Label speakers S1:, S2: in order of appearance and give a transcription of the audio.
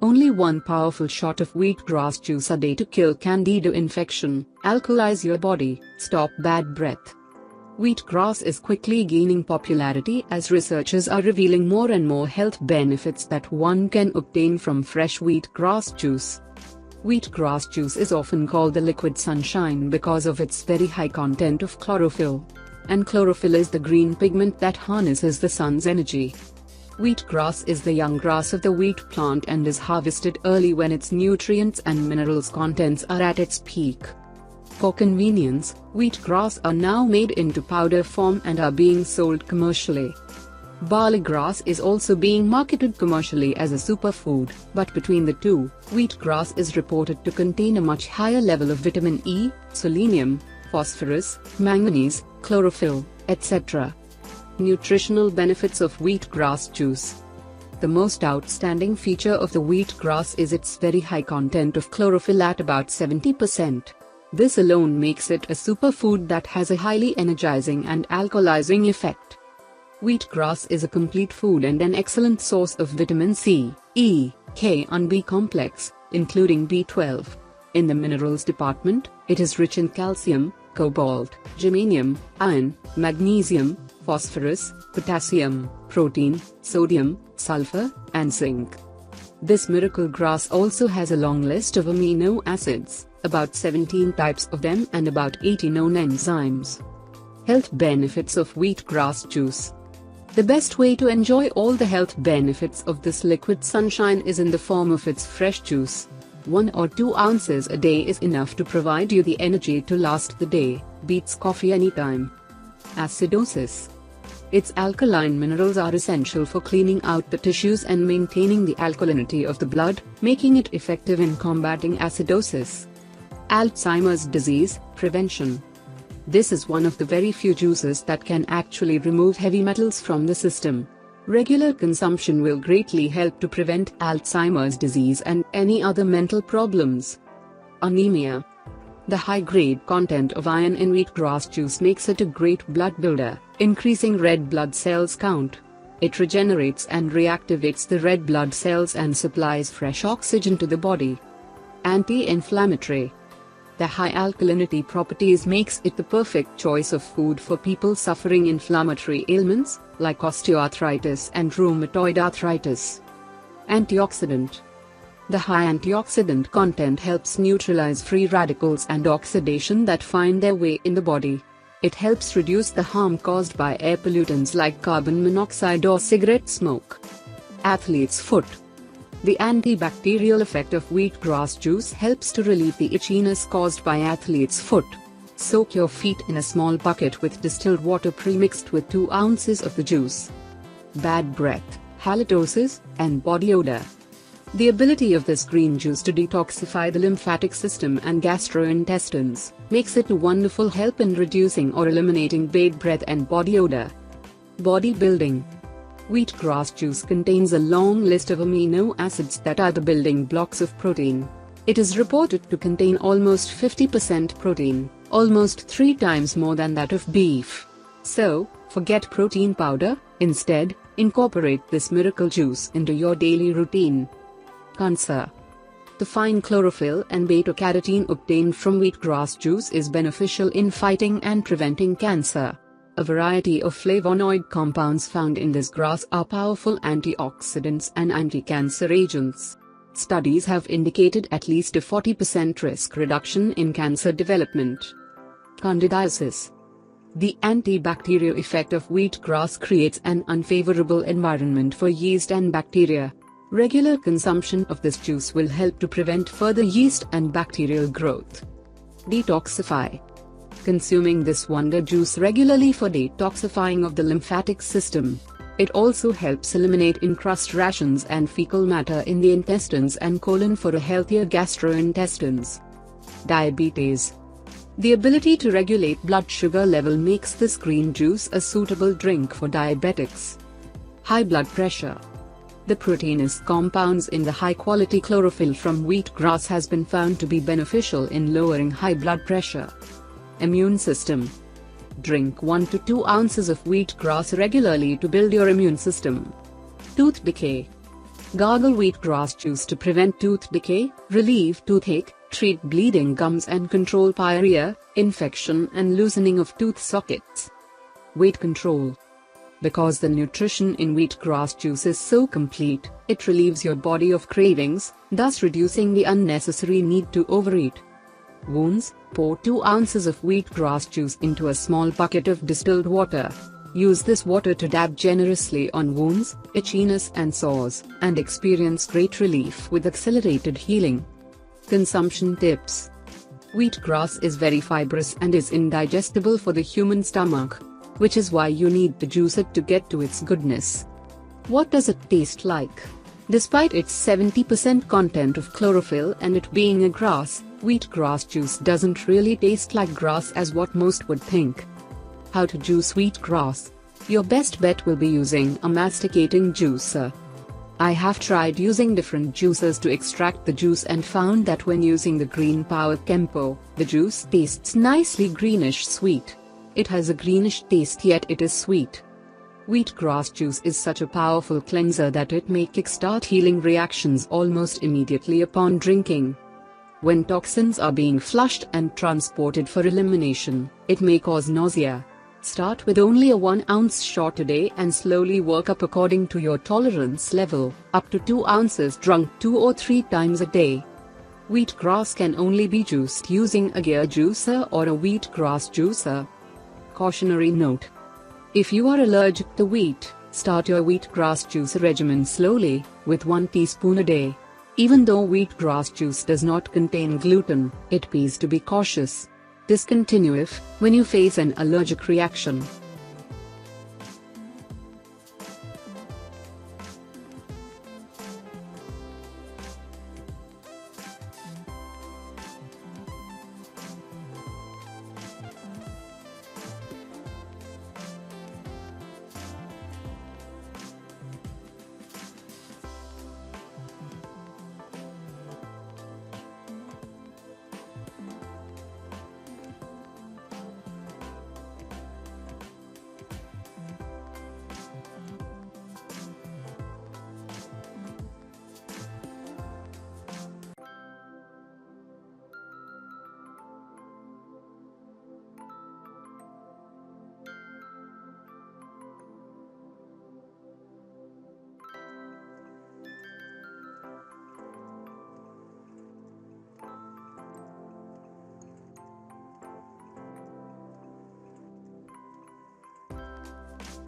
S1: only one powerful shot of wheatgrass juice a day to kill Candida infection, alkalize your body, stop bad breath. Wheatgrass is quickly gaining popularity as researchers are revealing more and more health benefits that one can obtain from fresh wheatgrass juice. Wheatgrass juice is often called the liquid sunshine because of its very high content of chlorophyll. And chlorophyll is the green pigment that harnesses the sun's energy. Wheatgrass is the young grass of the wheat plant and is harvested early when its nutrients and minerals contents are at its peak. For convenience, wheatgrass are now made into powder form and are being sold commercially. Barley grass is also being marketed commercially as a superfood, but between the two, wheatgrass is reported to contain a much higher level of vitamin E, selenium, phosphorus, manganese, chlorophyll, etc. Nutritional benefits of wheatgrass juice. The most outstanding feature of the wheatgrass is its very high content of chlorophyll at about 70%. This alone makes it a superfood that has a highly energizing and alkalizing effect. Wheatgrass is a complete food and an excellent source of vitamin C, E, K and B complex, including B12. In the minerals department, it is rich in calcium, cobalt, germanium, iron, magnesium, phosphorus, potassium, protein, sodium, sulfur, and zinc. This miracle grass also has a long list of amino acids, about 17 types of them and about 80 known enzymes. Health benefits of wheatgrass juice. The best way to enjoy all the health benefits of this liquid sunshine is in the form of its fresh juice. 1 or 2 ounces a day is enough to provide you the energy to last the day, beats coffee anytime. Acidosis. Its alkaline minerals are essential for cleaning out the tissues and maintaining the alkalinity of the blood, making it effective in combating acidosis. Alzheimer's disease prevention. This is one of the very few juices that can actually remove heavy metals from the system. Regular consumption will greatly help to prevent Alzheimer's disease and any other mental problems. Anemia. The high-grade content of iron in wheatgrass juice makes it a great blood builder, increasing red blood cells count. It regenerates and reactivates the red blood cells and supplies fresh oxygen to the body. Anti-inflammatory. The high alkalinity properties makes it the perfect choice of food for people suffering inflammatory ailments, like osteoarthritis and rheumatoid arthritis. Antioxidant. The high antioxidant content helps neutralize free radicals and oxidation that find their way in the body. It helps reduce the harm caused by air pollutants like carbon monoxide or cigarette smoke. Athlete's foot. The antibacterial effect of wheatgrass juice helps to relieve the itchiness caused by athlete's foot. Soak your feet in a small bucket with distilled water pre-mixed with 2 ounces of the juice. Bad breath, halitosis, and body odor. The ability of this green juice to detoxify the lymphatic system and gastrointestines makes it a wonderful help in reducing or eliminating bad breath and body odor. Bodybuilding. Wheatgrass juice contains a long list of amino acids that are the building blocks of protein. It is reported to contain almost 50% protein, almost 3 times more than that of beef. So, forget protein powder, instead, incorporate this miracle juice into your daily routine. Cancer. The fine chlorophyll and beta-carotene obtained from wheatgrass juice is beneficial in fighting and preventing cancer. A variety of flavonoid compounds found in this grass are powerful antioxidants and anti-cancer agents. Studies have indicated at least a 40% risk reduction in cancer development. Candidiasis. The antibacterial effect of wheatgrass creates an unfavorable environment for yeast and bacteria. Regular consumption of this juice will help to prevent further yeast and bacterial growth. Detoxify. Consuming this wonder juice regularly for detoxifying of the lymphatic system. It also helps eliminate encrust rations and fecal matter in the intestines and colon for a healthier gastrointestines. Diabetes. The ability to regulate blood sugar level makes this green juice a suitable drink for diabetics. High blood pressure. The proteinous compounds in the high-quality chlorophyll from wheatgrass has been found to be beneficial in lowering high blood pressure. Immune system. Drink 1 to 2 ounces of wheatgrass regularly to build your immune system. Tooth decay. Gargle wheatgrass juice to prevent tooth decay, relieve toothache, treat bleeding gums and control pyorrhea, infection and loosening of tooth sockets. Weight control. Because the nutrition in wheatgrass juice is so complete, it relieves your body of cravings, thus reducing the unnecessary need to overeat. Wounds. Pour 2 ounces of wheatgrass juice into a small bucket of distilled water. Use this water to dab generously on wounds, itchiness and sores, and experience great relief with accelerated healing. Consumption tips. Wheatgrass is very fibrous and is indigestible for the human stomach, which is why you need to juice it to get to its goodness. What does it taste like? Despite its 70% content of chlorophyll and it being a grass, wheatgrass juice doesn't really taste like grass as what most would think. How to juice wheatgrass? Your best bet will be using a masticating juicer. I have tried using different juicers to extract the juice and found that when using the Green Power Kempo, the juice tastes nicely greenish sweet. It has a greenish taste yet it is sweet. Wheatgrass juice is such a powerful cleanser that it may kickstart healing reactions almost immediately upon drinking. When toxins are being flushed and transported for elimination, it may cause nausea. Start with only a 1 ounce shot a day and slowly work up according to your tolerance level, up to 2 ounces drunk 2 or 3 times a day. Wheatgrass can only be juiced using a gear juicer or a wheatgrass juicer. Cautionary note. If you are allergic to wheat, start your wheatgrass juice regimen slowly, with 1 teaspoon a day. Even though wheatgrass juice does not contain gluten, it pays to be cautious. Discontinue if, when you face an allergic reaction.